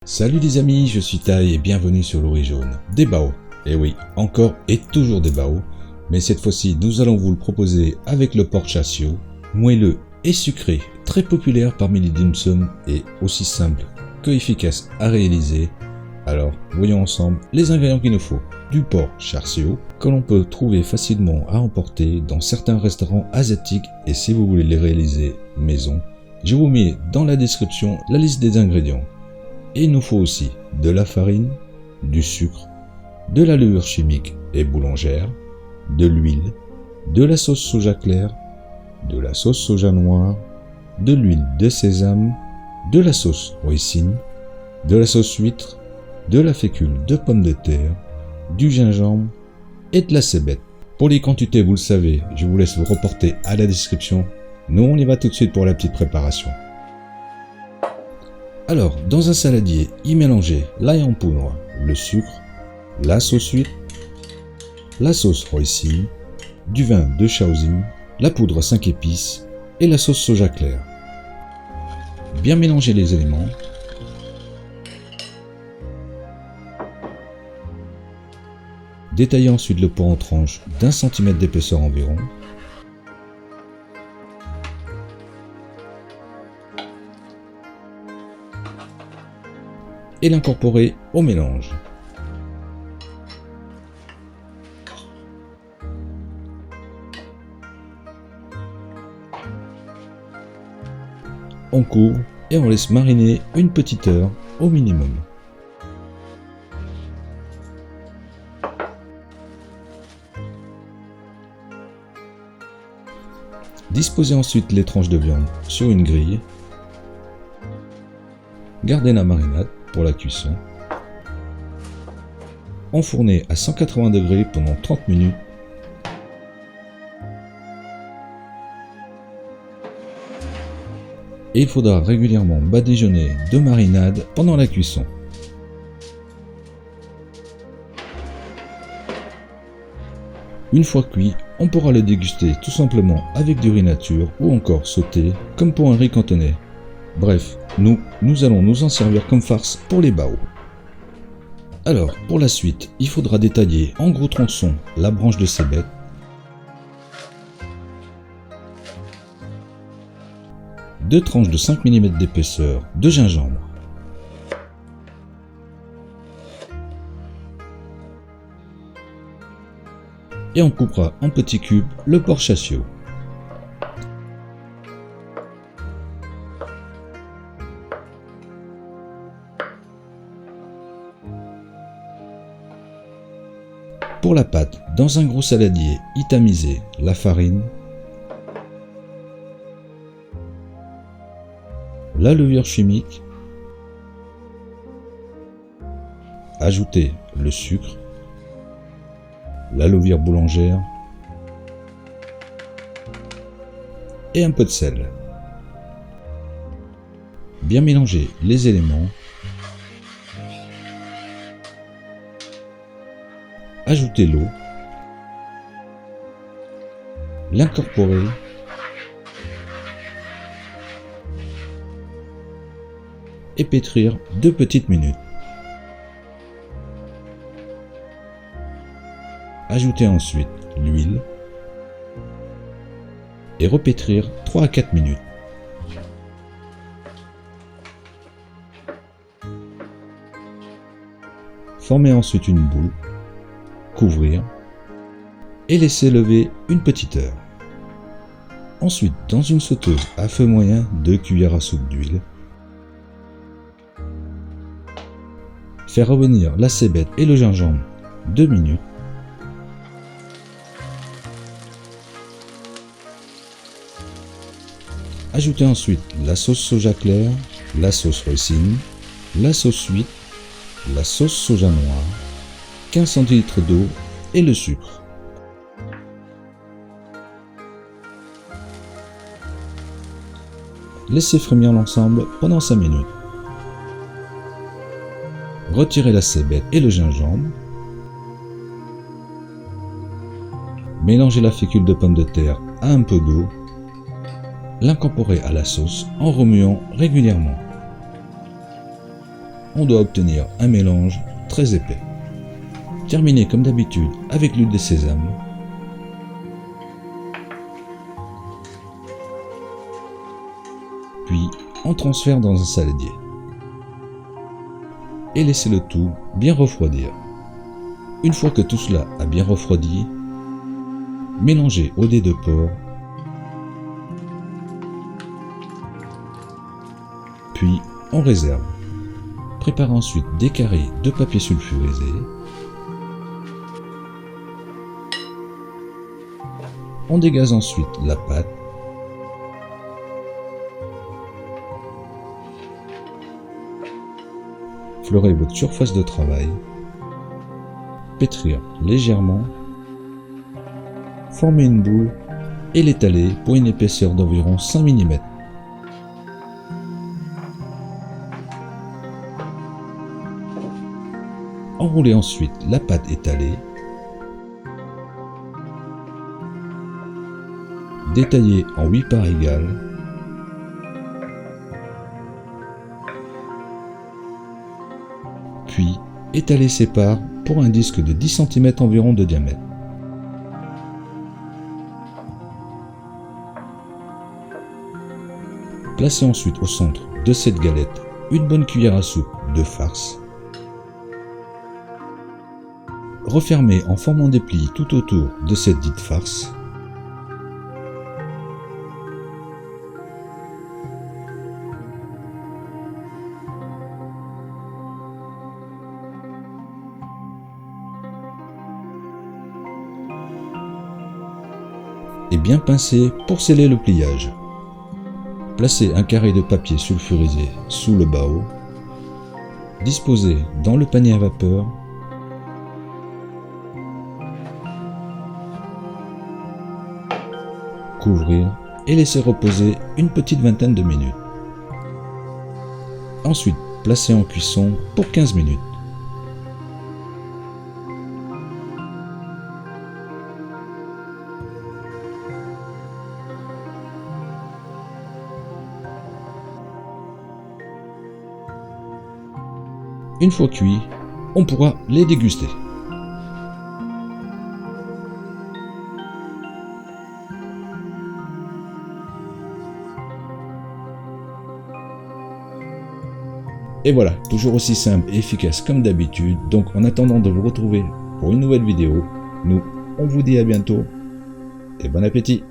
Salut les amis, je suis Tai et bienvenue sur l'Ori Jaune. Des bao, et oui, encore et toujours des bao, mais cette fois-ci nous allons vous le proposer avec le porc chassiot, moelleux et sucré, très populaire parmi les dim sum et aussi simple que efficace à réaliser. Alors, voyons ensemble les ingrédients qu'il nous faut. Du porc chassiot, que l'on peut trouver facilement à emporter dans certains restaurants asiatiques, et si vous voulez les réaliser maison, je vous mets dans la description la liste des ingrédients. Et il nous faut aussi de la farine, du sucre, de la levure chimique et boulangère, de l'huile, de la sauce soja claire, de la sauce soja noire, de l'huile de sésame, de la sauce hoisin, de la sauce huître, de la fécule de pomme de terre, du gingembre et de la cébette. Pour les quantités, vous le savez, je vous laisse vous reporter à la description. Nous, on y va tout de suite pour la petite préparation. Alors, dans un saladier, y mélanger l'ail en poudre, le sucre, la sauce huître, la sauce hoisin, du vin de Shaoxing, la poudre 5 épices et la sauce soja claire. Bien mélanger les éléments. Détailler ensuite le porc en tranches d'1 cm d'épaisseur environ. Et l'incorporer au mélange. On couvre et on laisse mariner une petite heure au minimum. Disposez ensuite les tranches de viande sur une grille. Gardez la marinade pour la cuisson. Enfournez à 180 degrés pendant 30 minutes. Et il faudra régulièrement badigeonner de marinade pendant la cuisson. Une fois cuit, on pourra le déguster tout simplement avec du riz nature ou encore sauté comme pour un riz cantonais. Bref, nous allons nous en servir comme farce pour les bao. Alors, pour la suite, il faudra détailler en gros tronçons la branche de cébette, deux tranches de 5 mm d'épaisseur de gingembre, et on coupera en petits cubes le porc chassiot. Pour la pâte, dans un gros saladier, y tamiser la farine, la levure chimique, ajouter le sucre, la levure boulangère et un peu de sel. Bien mélanger les éléments. Ajouter l'eau, l'incorporer et pétrir 2 petites minutes. Ajouter ensuite l'huile et repétrir 3 à 4 minutes. Former ensuite une boule, couvrir et laisser lever une petite heure. Ensuite, dans une sauteuse à feu moyen, 2 cuillères à soupe d'huile. Faire revenir la cébette et le gingembre 2 minutes. Ajoutez ensuite la sauce soja claire, la sauce hoisin, la sauce huître, la sauce soja noire, 15 centilitres d'eau et le sucre. Laissez frémir l'ensemble pendant 5 minutes. Retirez la cébette et le gingembre. Mélangez la fécule de pomme de terre à un peu d'eau. L'incorporer à la sauce en remuant régulièrement. on doit obtenir un mélange très épais. Terminez comme d'habitude avec l'huile de sésame. Puis on transfère dans un saladier. Et laissez le tout bien refroidir. Une fois que tout cela a bien refroidi, mélangez au dé de porc, puis on réserve. Préparez ensuite des carrés de papier sulfurisé. On dégaze ensuite la pâte. Fleurez votre surface de travail. Pétrir légèrement. Formez une boule et l'étaler pour une épaisseur d'environ 5 mm. Enroulez ensuite la pâte étalée. Détaillez en 8 parts égales. Puis étalez ces parts pour un disque de 10 cm environ de diamètre. Placez ensuite au centre de cette galette une bonne cuillère à soupe de farce. Refermez en formant des plis tout autour de cette dite farce. Et bien pincez pour sceller le pliage. Placez un carré de papier sulfurisé sous le bao. Disposez dans le panier à vapeur. Couvrir et laisser reposer une petite vingtaine de minutes. Ensuite, placez en cuisson pour 15 minutes. Une fois cuits, on pourra les déguster. Et voilà, toujours aussi simple et efficace comme d'habitude. Donc en attendant de vous retrouver pour une nouvelle vidéo, nous on vous dit à bientôt et bon appétit.